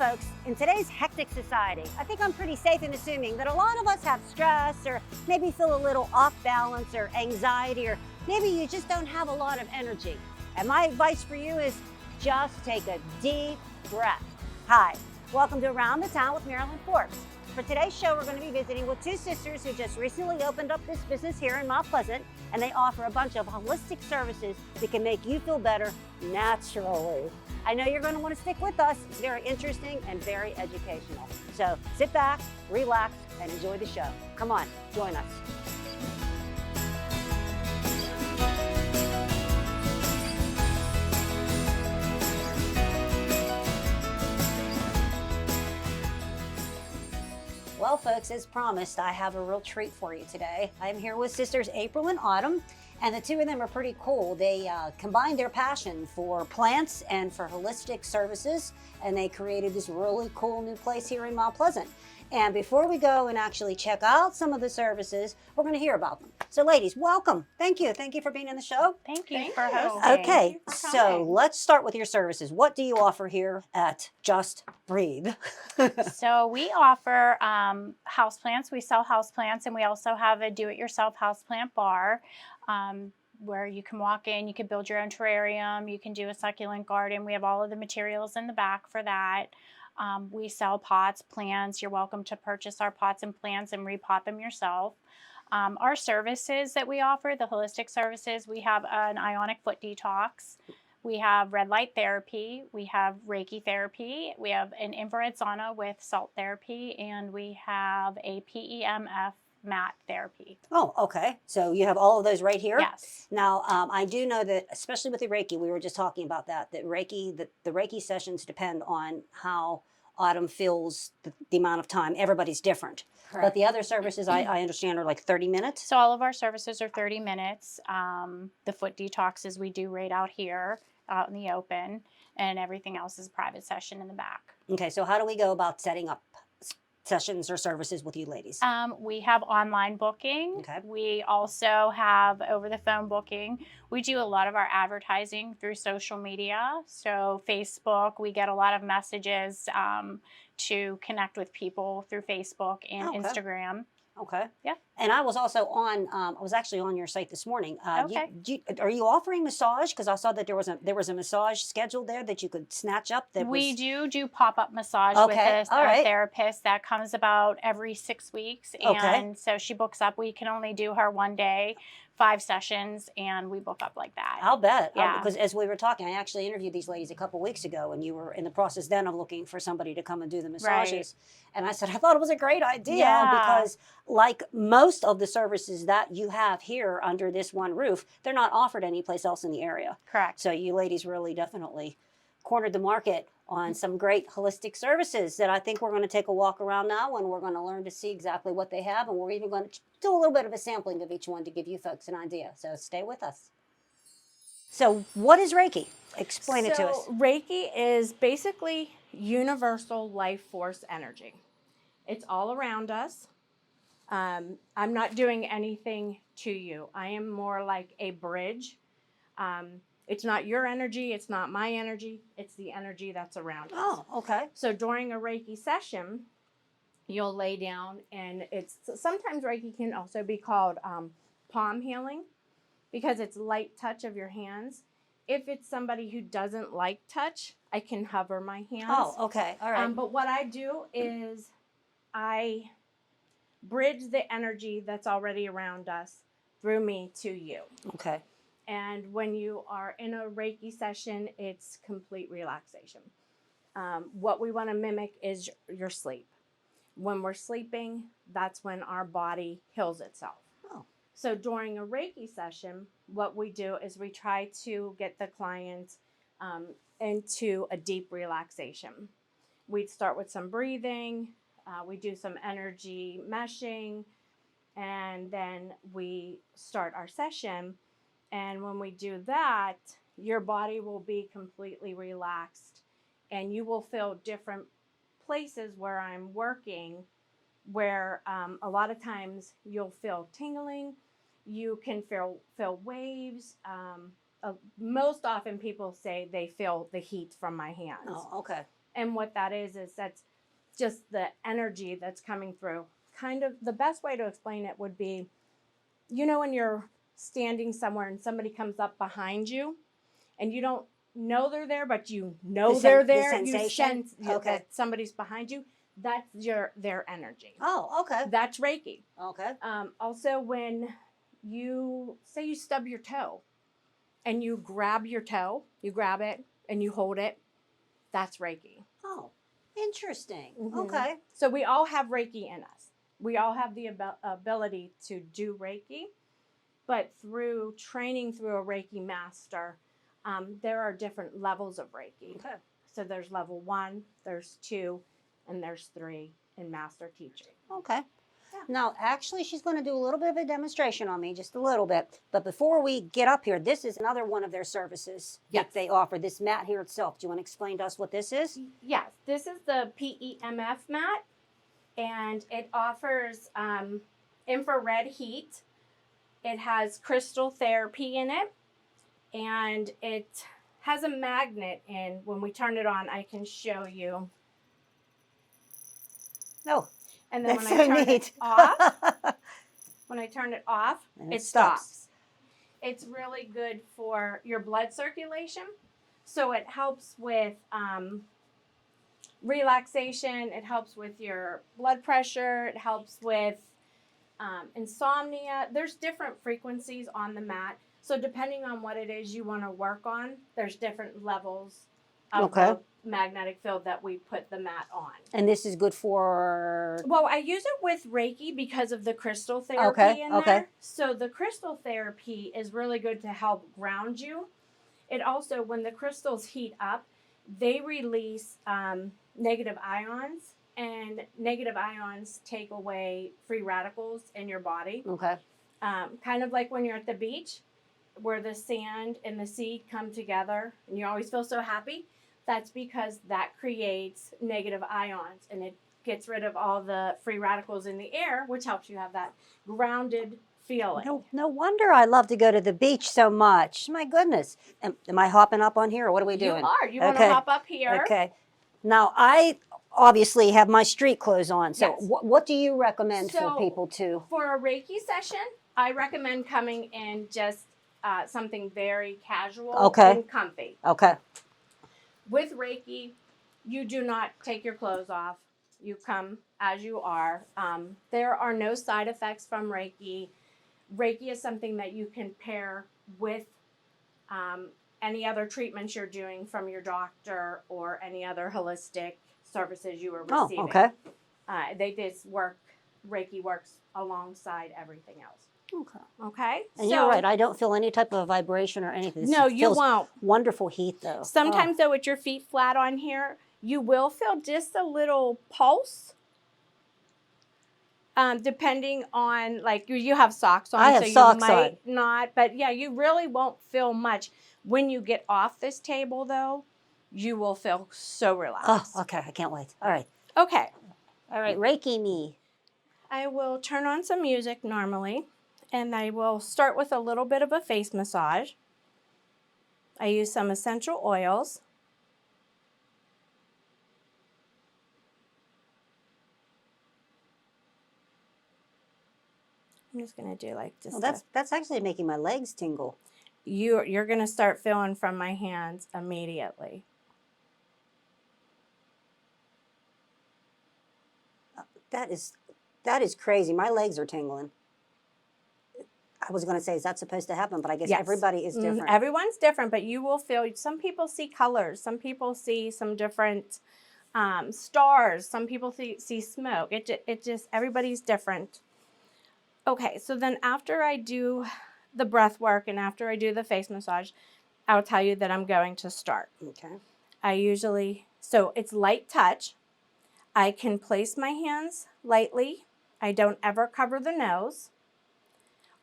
folks, in today's hectic society, I think I'm pretty safe in assuming that a lot of us have stress or maybe feel a little off balance or anxiety, or maybe you just don't have a lot of energy. And my advice for you is just take a deep breath. Hi, welcome to Around the Town with Marilyn Forbes. For today's show, we're going to be visiting with two sisters who just recently opened up this business here in Mount Pleasant, and they offer a bunch of holistic services that can make you feel better naturally. I know you're going to want to stick with us. It's very interesting and very educational. So sit back, relax, and enjoy the show. Come on, join us. Well, folks, as promised, I have a real treat for you today. I'm here with sisters April and Autumn, and the two of them are pretty cool. They combined their passion for plants and for holistic services, and they created this really cool new place here in Mount Pleasant. And before we go and actually check out some of the services, we're going to hear about them. So ladies, welcome. Thank you. Thank you for being in the show. Thank you for hosting. Okay, so let's start with your services. What do you offer here at Just Breathe? So we offer houseplants. We sell houseplants, and we also have a do-it-yourself houseplant bar where you can walk in, you can build your own terrarium, you can do a succulent garden. We have all of the materials in the back for that. We sell pots, plants. You're welcome to purchase our pots and plants and repot them yourself. Our services that we offer, the holistic services, we have an ionic foot detox. We have red light therapy. We have Reiki therapy. We have an infrared sauna with salt therapy, and we have a PEMF mat therapy. Oh, okay. So you have all of those right here? Yes. Now, I do know that, especially with the Reiki, we were just talking about that Reiki, the Reiki sessions depend on how Autumn feels the amount of time. Everybody's different. Correct. But the other services, I understand, are like 30 minutes? So all of our services are 30 minutes. The foot detoxes we do right out here, out in the open, and everything else is a private session in the back. Okay, so how do we go about setting up sessions or services with you ladies? We have online booking. Okay. We also have over the phone booking. We do a lot of our advertising through social media. So Facebook, we get a lot of messages to connect with people through Facebook and Instagram. Okay. Yeah. And I was also on. I was actually on your site this morning. Okay. Are you offering massage? Because I saw that there was a massage scheduled there that you could snatch up. We do pop-up massage with a therapist that comes about every 6 weeks, and so she books up. We can only do her one day, 5 sessions, and we book up like that. I'll bet. Yeah. Because as we were talking, I actually interviewed these ladies a couple weeks ago, and you were in the process then of looking for somebody to come and do the massages. Right. And I said, I thought it was a great idea because like most of the services that you have here under this one roof, they're not offered anyplace else in the area. Correct. So you ladies really definitely cornered the market on some great holistic services that I think we're going to take a walk around now, and we're going to learn to see exactly what they have, and we're even going to do a little bit of a sampling of each one to give you folks an idea. So stay with us. So what is Reiki? Explain it to us. Reiki is basically universal life force energy. It's all around us. I'm not doing anything to you. I am more like a bridge. It's not your energy. It's not my energy. It's the energy that's around us. Oh, okay. So during a Reiki session, you'll lay down, and sometimes Reiki can also be called palm healing because it's light touch of your hands. If it's somebody who doesn't like touch, I can hover my hands. Oh, okay. All right. But what I do is I bridge the energy that's already around us through me to you. Okay. And when you are in a Reiki session, it's complete relaxation. What we want to mimic is your sleep. When we're sleeping, that's when our body heals itself. Oh. So during a Reiki session, what we do is we try to get the client into a deep relaxation. We'd start with some breathing. We do some energy meshing, and then we start our session. And when we do that, your body will be completely relaxed, and you will feel different places where I'm working, where a lot of times you'll feel tingling. You can feel waves. Most often people say they feel the heat from my hands. Oh, okay. And what that is that's just the energy that's coming through. Kind of the best way to explain it would be, you know, when you're standing somewhere and somebody comes up behind you and you don't know they're there, but you know they're there. The sensation? You sense Okay. that somebody's behind you. That's their energy. Oh, okay. That's Reiki. Okay. Also, when you say you stub your toe and you grab your toe, you grab it and you hold it, that's Reiki. Oh, interesting. Mhm. Okay. So we all have Reiki in us. We all have the ability to do Reiki, but through training through a Reiki master, there are different levels of Reiki. Okay. So there's level 1, there's 2, and there's 3 in master teaching. Okay. Yeah. Now, actually, she's going to do a little bit of a demonstration on me, just a little bit. But before we get up here, this is another one of their services Yes. that they offer, this mat here itself. Do you want to explain to us what this is? Yes, this is the PEMF mat, and it offers infrared heat. It has crystal therapy in it, and it has a magnet, and when we turn it on, I can show you. No. And then That's when I so turn neat. it off, And it stops. It's really good for your blood circulation. So it helps with relaxation. It helps with your blood pressure. It helps with insomnia. There's different frequencies on the mat. So depending on what it is you want to work on, there's different levels of Okay. the magnetic field that we put the mat on. And this is good for... Well, I use it with Reiki because of the crystal therapy in okay. there. So the crystal therapy is really good to help ground you. It also, when the crystals heat up, they release negative ions, and negative ions take away free radicals in your body. Okay. Kind of like when you're at the beach, where the sand and the sea come together, and you always feel so happy. That's because that creates negative ions, and it gets rid of all the free radicals in the air, which helps you have that grounded feeling. No wonder I love to go to the beach so much. My goodness. Am I hopping up on here, or what are we doing? You are. You want to Okay. hop up here? Okay. Now, I obviously have my street clothes on. So Yes. what do you recommend So- for people to... For a Reiki session, I recommend coming in just something very casual Okay. and comfy. Okay. With Reiki, you do not take your clothes off. You come as you are. There are no side effects from Reiki. Reiki is something that you can pair with any other treatments you're doing from your doctor or any other holistic services you are receiving. Oh, okay. They just work, Reiki works alongside everything else. Okay. Okay? And you're right. I don't feel any type of vibration or anything. This No, you feels won't. Wonderful heat, though. Sometimes, though, with your feet flat on here, you will feel just a little pulse. Depending on, like, you have socks on, I have so socks you might not. But, yeah, you really won't feel much. When you get off this table, though, you will feel so relaxed. Oh, okay. I can't wait. All right. Okay. All right. Reiki me. I will turn on some music normally, and I will start with a little bit of a face massage. I use some essential oils. I'm just going to do like just Well, that's actually making my legs tingle. you're going to start feeling from my hands immediately. That is crazy. My legs are tingling. I was going to say, is that supposed to happen? But I guess Yes. everybody is different. Everyone's different, but you will feel, some people see colors. Some people see some different stars. Some people see smoke. It just, everybody's different. Okay, so then after I do the breath work and after I do the face massage, I'll tell you that I'm going to start. Okay. So it's light touch. I can place my hands lightly. I don't ever cover the nose.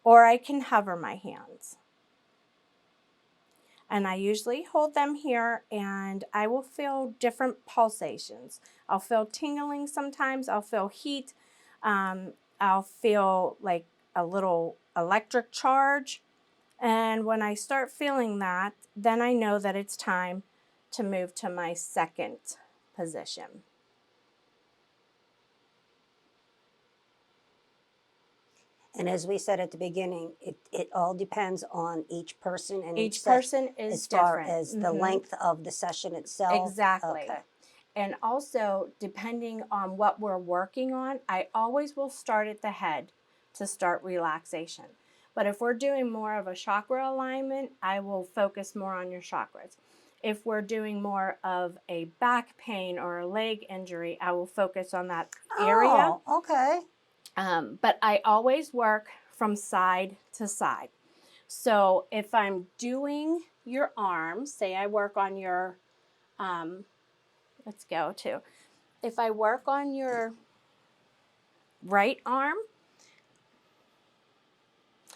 Or I can hover my hands. And I usually hold them here, and I will feel different pulsations. I'll feel tingling sometimes. I'll feel heat. I'll feel like a little electric charge. And when I start feeling that, then I know that it's time to move to my second position. And as we said at the beginning, it all depends on each person and Each person is as far different. as the length of the session itself. Exactly. Okay. And also, depending on what we're working on, I always will start at the head to start relaxation. But if we're doing more of a chakra alignment, I will focus more on your chakras. If we're doing more of a back pain or a leg injury, I will focus on that area. Oh, okay. But I always work from side to side. So if I'm doing your arms, say I work on your, let's go to, if I work on your right arm,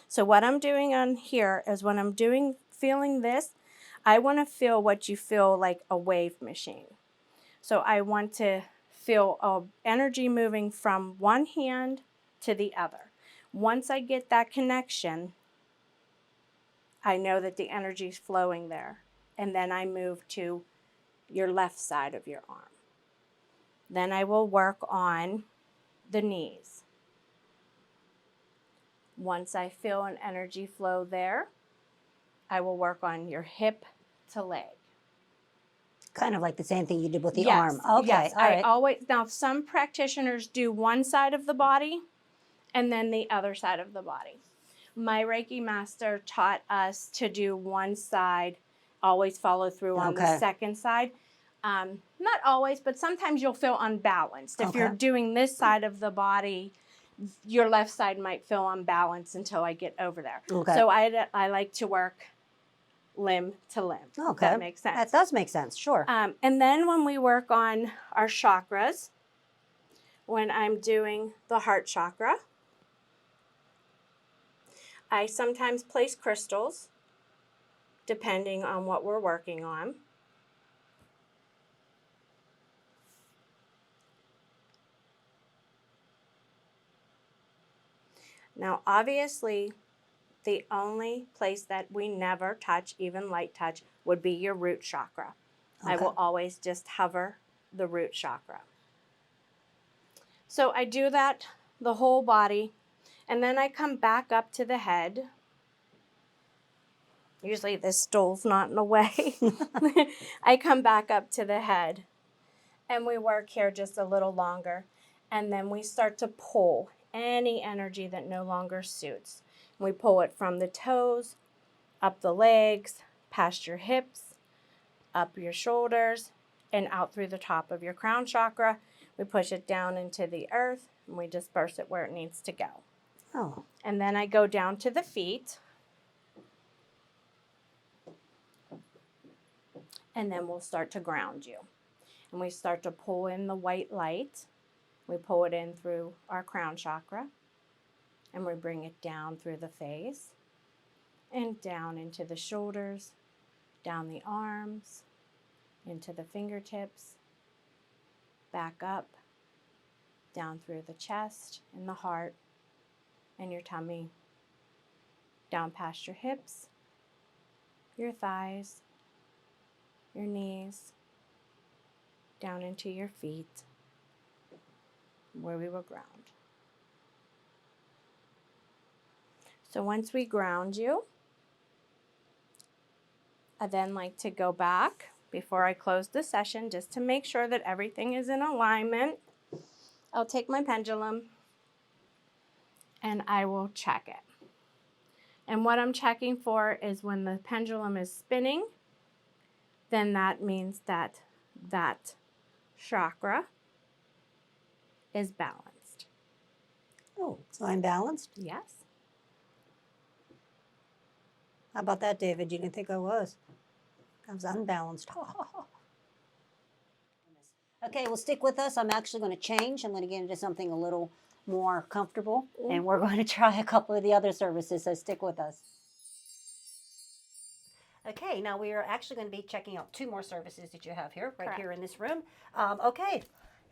so what I'm doing on here is when I'm feeling this, I want to feel what you feel like a wave machine. So I want to feel energy moving from one hand to the other. Once I get that connection, I know that the energy is flowing there. And then I move to your left side of your arm. Then I will work on the knees. Once I feel an energy flow there, I will work on your hip to leg. Kind of like the same thing you did with the Yes, arm. Okay, yes. all right. Now some practitioners do one side of the body and then the other side of the body. My Reiki master taught us to do one side, always follow through on the second side. Not always, but sometimes you'll feel unbalanced. If you're doing this side of the body, your left side might feel unbalanced until I get over there. Okay. So I like to work limb to limb. Okay. That makes sense. That does make sense, sure. And then when we work on our chakras, when I'm doing the heart chakra, I sometimes place crystals depending on what we're working on. Now, obviously, the only place that we never touch, even light touch, would be your root chakra. I will always just hover the root chakra. So I do that the whole body, and then I come back up to the head. Usually this stool's not in the way. I come back up to the head, and we work here just a little longer, and then we start to pull any energy that no longer suits. We pull it from the toes, up the legs, past your hips, up your shoulders, and out through the top of your crown chakra. We push it down into the earth, and we disperse it where it needs to go. Oh. And then I go down to the feet, and then we'll start to ground you. And we start to pull in the white light. We pull it in through our crown chakra, and we bring it down through the face, and down into the shoulders, down the arms, into the fingertips, back up, down through the chest and the heart and your tummy, down past your hips, your thighs, your knees, down into your feet, where we will ground. So once we ground you, I then like to go back before I close the session just to make sure that everything is in alignment. I'll take my pendulum and I will check it. And what I'm checking for is when the pendulum is spinning, then that means that that chakra is balanced. Oh, so I'm balanced? Yes. How about that, David? You didn't think I was? I was unbalanced. Okay, well, stick with us. I'm actually going to change. I'm going to get into something a little more comfortable, and we're going to try a couple of the other services, so stick with us. Okay, now we are actually going to be checking out 2 more services that you have here, right here in this room. Okay,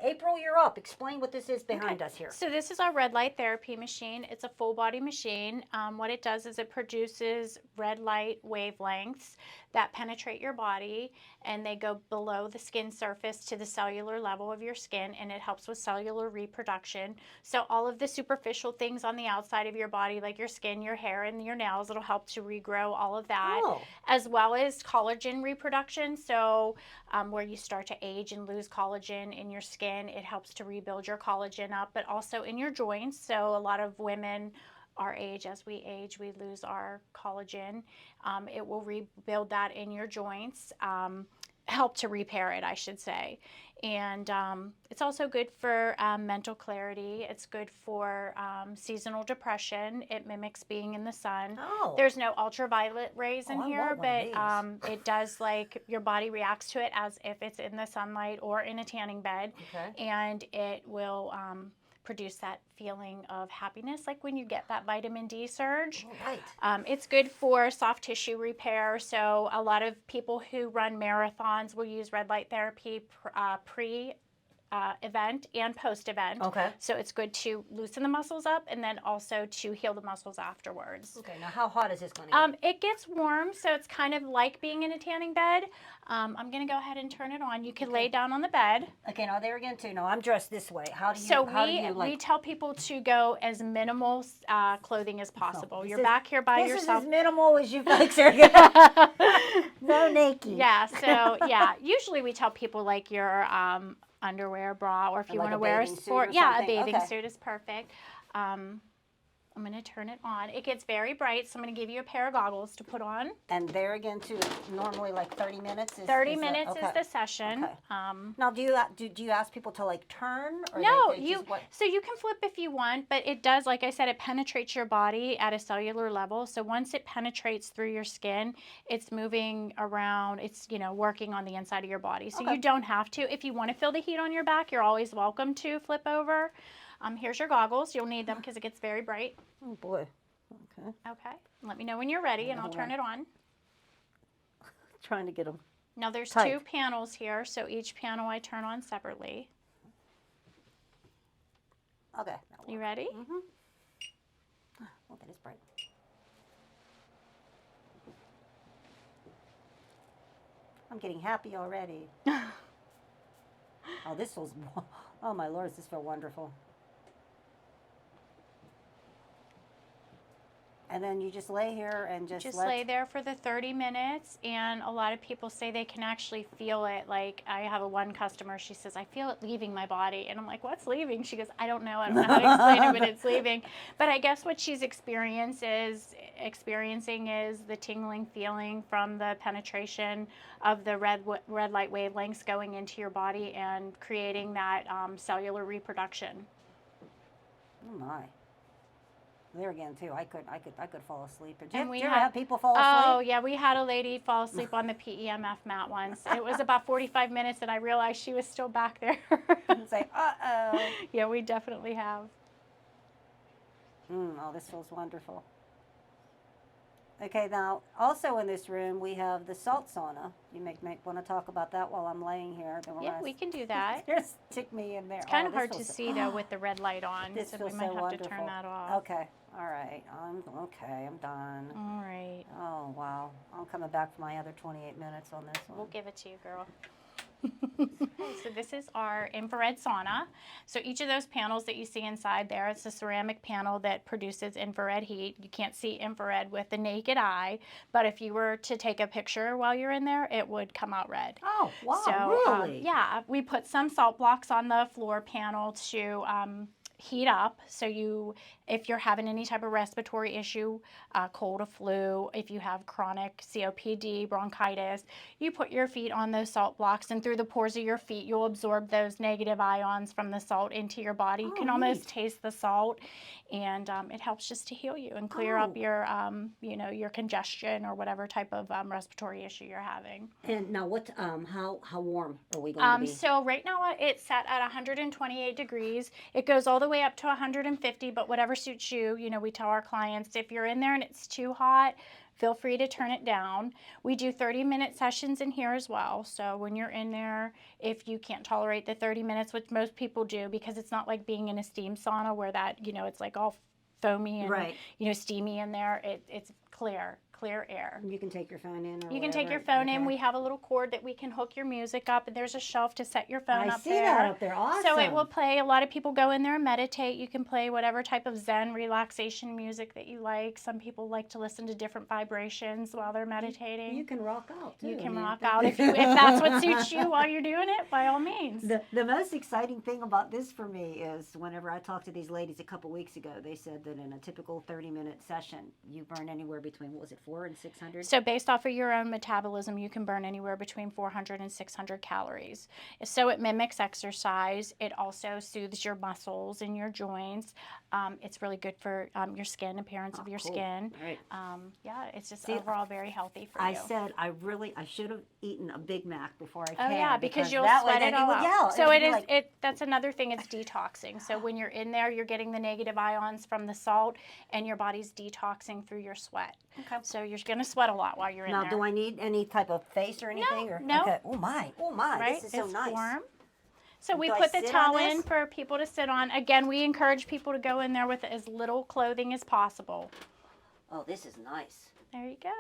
April, you're up. Explain what this is behind us here. So this is our red light therapy machine. It's a full body machine. What it does is it produces red light wavelengths that penetrate your body, and they go below the skin surface to the cellular level of your skin, and it helps with cellular reproduction. So all of the superficial things on the outside of your body, like your skin, your hair, and your nails, it'll help to regrow all of that, as well as collagen reproduction. So where you start to age and lose collagen in your skin, it helps to rebuild your collagen up, but also in your joints. So a lot of women our age, as we age, we lose our collagen. It will rebuild that in your joints, help to repair it, I should say. And it's also good for mental clarity. It's good for seasonal depression. It mimics being in the sun. There's no ultraviolet rays in here, but it does, like, your body reacts to it as if it's in the sunlight or in a tanning bed. And it will produce that feeling of happiness, like when you get that vitamin D surge. It's good for soft tissue repair. So a lot of people who run marathons will use red light therapy pre event and post event. So it's good to loosen the muscles up and then also to heal the muscles afterwards. Now how hot is this going to get? It gets warm, so it's kind of like being in a tanning bed. I'm going to go ahead and turn it on. You can lay down on the bed. Now there again too. Now I'm dressed this way. How do you? So we tell people to go as minimal clothing as possible. You're back here by yourself. This is as minimal as you folks are gonna. No naked. Yeah. So yeah, usually we tell people like your underwear, bra, or if you want to wear a sport, a bathing suit is perfect. I'm going to turn it on. It gets very bright, so I'm going to give you a pair of goggles to put on. And there again too, normally like 30 minutes. 30 minutes is the session. Now, do you ask people to like turn? Or no, so you can flip if you want, but it does, like I said, it penetrates your body at a cellular level. So once it penetrates through your skin, it's moving around. It's working on the inside of your body. So you don't have to. If you want to feel the heat on your back, you're always welcome to flip over. Here's your goggles. You'll need them because it gets very bright. Oh boy. Okay. Let me know when you're ready and I'll turn it on. Trying to get them. Now there's two panels here, so each panel I turn on separately. Okay. You ready? Well, that is bright. I'm getting happy already. Oh, this feels, oh my Lord, this feels wonderful. And then you just lay here and just lay there for the 30 minutes, and a lot of people say they can actually feel it. Like, I have one customer, she says, I feel it leaving my body. And I'm like, what's leaving? She goes, I don't know how to explain it, but it's leaving. But I guess what she's experiencing is the tingling feeling from the penetration of the red light wavelengths going into your body and creating that cellular reproduction. Oh my. There again too, I could fall asleep. Did you ever have people fall asleep? Oh yeah, we had a lady fall asleep on the PEMF mat once. It was about 45 minutes, and I realized she was still back there. Say, uh-oh. Yeah, we definitely have. Oh, this feels wonderful. Okay, now also in this room we have the salt sauna. You may want to talk about that while I'm laying here. Yeah, we can do that. Just stick me in there. It's kind of hard to see though with the red light on, this so feels we might have wonderful. to turn that off. Okay, all right. I'm done. All right. Oh wow, I'm coming back for my other 28 minutes on this one. We'll give it to you, girl. So this is our infrared sauna. So each of those panels that you see inside there, it's a ceramic panel that produces infrared heat. You can't see infrared with the naked eye, but if you were to take a picture while you're in there, it would come out red. Oh, wow, so, really? Yeah, we put some salt blocks on the floor panel to heat up. So if you're having any type of respiratory issue, cold or flu, if you have chronic COPD, bronchitis, you put your feet on those salt blocks, and through the pores of your feet, you'll absorb those negative ions from the salt into your body. You can almost taste the salt, and it helps just to heal you and clear up your, your congestion or whatever type of respiratory issue you're having. And now, what? How warm are we going to be? So right now it's set at 128 degrees. It goes all the the way up to 150, but whatever suits you. You know, we tell our clients if you're in there and it's too hot, feel free to turn it down. We do 30-minute sessions in here as well. So when you're in there, if you can't tolerate the 30 minutes, which most people do, because it's not like being in a steam sauna where that, you know, it's like all foamy and, you know, steamy in there. It's clear air. You can take your phone in or You can whatever. take your phone in. We have a little cord that we can hook your music up, and there's a shelf to set your phone I up see there. that up there. Awesome. So it will play. A lot of people go in there and meditate. You can play whatever type of Zen relaxation music that you like. Some people like to listen to different vibrations while they're meditating. You can rock out too. You can rock out if that's what suits you while you're doing it, by all means. The most exciting thing about this for me is whenever I talked to these ladies a couple weeks ago, they said that in a typical 30-minute session, you burn anywhere between, what was it, 400 and 600? So based off of your own metabolism, you can burn anywhere between 400 and 600 calories. So it mimics exercise. It also soothes your muscles and your joints. It's really good for your skin, appearance of your skin. Right. Yeah, it's just overall very healthy for I you. said I should have eaten a Big Mac before I came. Oh yeah, because you'll that sweat way it all out. Yeah, So that's another thing, it's detoxing. So when you're in there, you're getting the negative ions from the salt and your body's detoxing through your sweat. Okay. So you're going to sweat a lot while you're in there. Now, do I need any type of face or anything? No. Okay. Oh my, Right? this is so it's nice. warm. So we Do I put the sit on towel in this? for people to sit on. Again, we encourage people to go in there with as little clothing as possible. Oh, this is nice. There you go.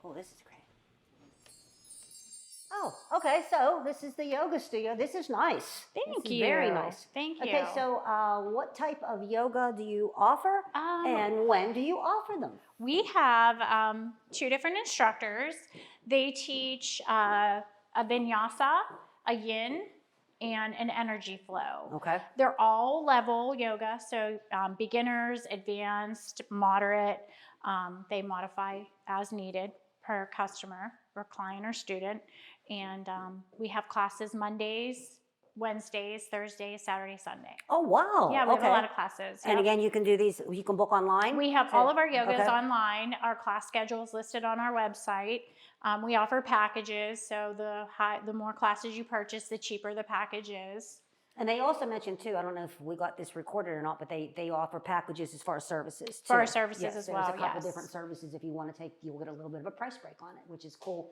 Oh, this is great. Oh, okay. So this is the yoga studio. This is nice. Thank This is you. Very nice. Thank you. Okay, so what type of yoga do you offer, and when do you offer them? We have 2 different instructors. They teach a vinyasa, a yin, and an energy flow. Okay. They're all level yoga, so beginners, advanced, moderate. They modify as needed per customer, or client, or student. And we have classes Mondays, Wednesdays, Thursdays, Saturday, Sunday. Oh, wow. Yeah, we have a lot of classes. And again, you can do these, you can book online? We have all of our yogas Okay. online. Our class schedule is listed on our website. We offer packages, so the more classes you purchase, the cheaper the package is. And they also mentioned too, I don't know if we got this recorded or not, but they offer packages as far as services too. For our services Yes, as there's well, a couple yes. different services. If you want to take, you'll get a little bit of a price break on it, which is cool.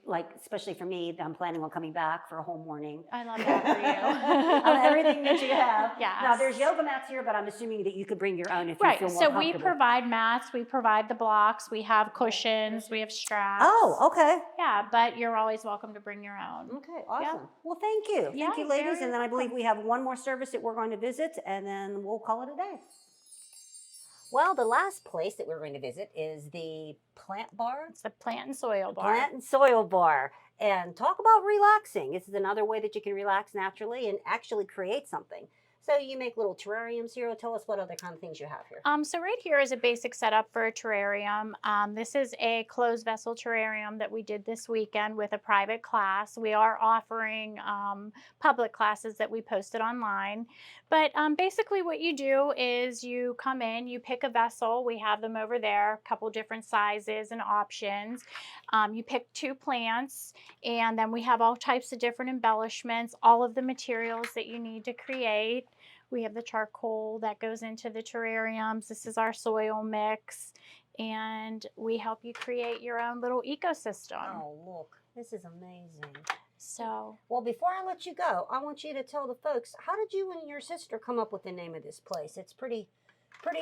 Like, especially for me, I'm planning on coming back for a home warning. I love that for you. Of everything that you have. Yes. Now, there's yoga mats here, but I'm assuming that you could bring your own if you Right, feel more so comfortable. we provide mats, we provide the blocks, we have cushions, we have straps. Oh, okay. Yeah, but you're always welcome to bring your own. Okay, awesome. Yeah. Well, thank you. Yeah, Thank you, ladies. very And then I believe welcome. we have one more service that we're going to visit, and then we'll call it a day. Well, the last place that we're going to visit is the plant bar. It's a plant and soil bar. Plant and soil bar. And talk about relaxing. This is another way that you can relax naturally and actually create something. So you make little terrariums here. Tell us what other kind of things you have here. So right here is a basic setup for a terrarium. This is a closed vessel terrarium that we did this weekend with a private class. We are offering public classes that we posted online. But basically what you do is you come in, you pick a vessel. We have them over there, a couple different sizes and options. You pick 2 plants, and then we have all types of different embellishments, all of the materials that you need to create. We have the charcoal that goes into the terrariums. This is our soil mix, and we help you create your own little ecosystem. Oh, look, this is amazing. So, Well, before I let you go, I want you to tell the folks, how did you and your sister come up with the name of this place? It's pretty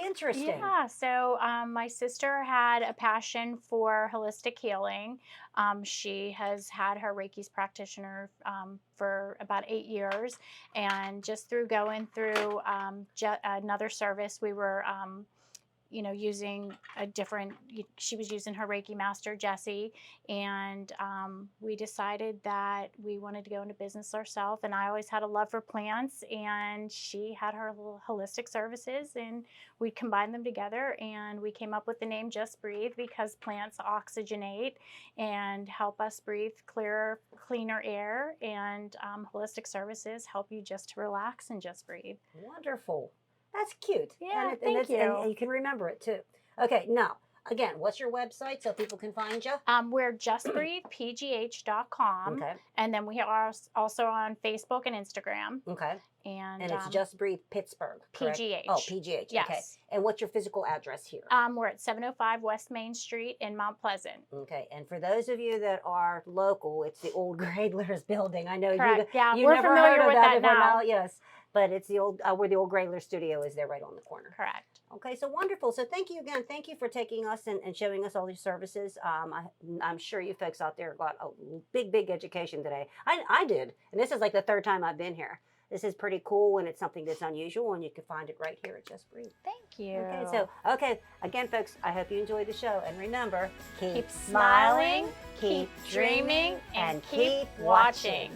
interesting. yeah, so my sister had a passion for holistic healing. She has had her Reiki's practitioner for about 8 years, and just through going through another service, we were using a different, she was using her Reiki master, Jessie, and we decided that we wanted to go into business ourselves. And I always had a love for plants, and she had her little holistic services, and we combined them together, and we came up with the name Just Breathe, because plants oxygenate and help us breathe cleaner air, and holistic services help you just to relax and just breathe. Wonderful. That's cute. Yeah, and thank you. And you can remember it too. Okay, now, again, what's your website so people can find you? We're justbreathepgh.com. Okay. And then we are also on Facebook and Instagram. Okay. And it's Just Breathe Pittsburgh, correct? PGH. Oh, PGH. Yes. Okay. And what's your physical address here? We're at 705 West Main Street in Mount Pleasant. Okay. And for those of you that are local, it's the old Graylers building. I know Correct. you we're never familiar heard of with that that before now. Yes. But it's the old where the old Grayler studio is there right on the corner. Correct. Okay, so wonderful. So thank you again. Thank you for taking us and showing us all these services. I'm sure you folks out there got a big education today. I did. And this is like the third time I've been here. This is pretty cool, and it's something that's unusual, and you can find it right here at Just Breathe. Thank you. Okay, again, folks, I hope you enjoyed the show. And remember, keep smiling, keep dreaming, and keep watching.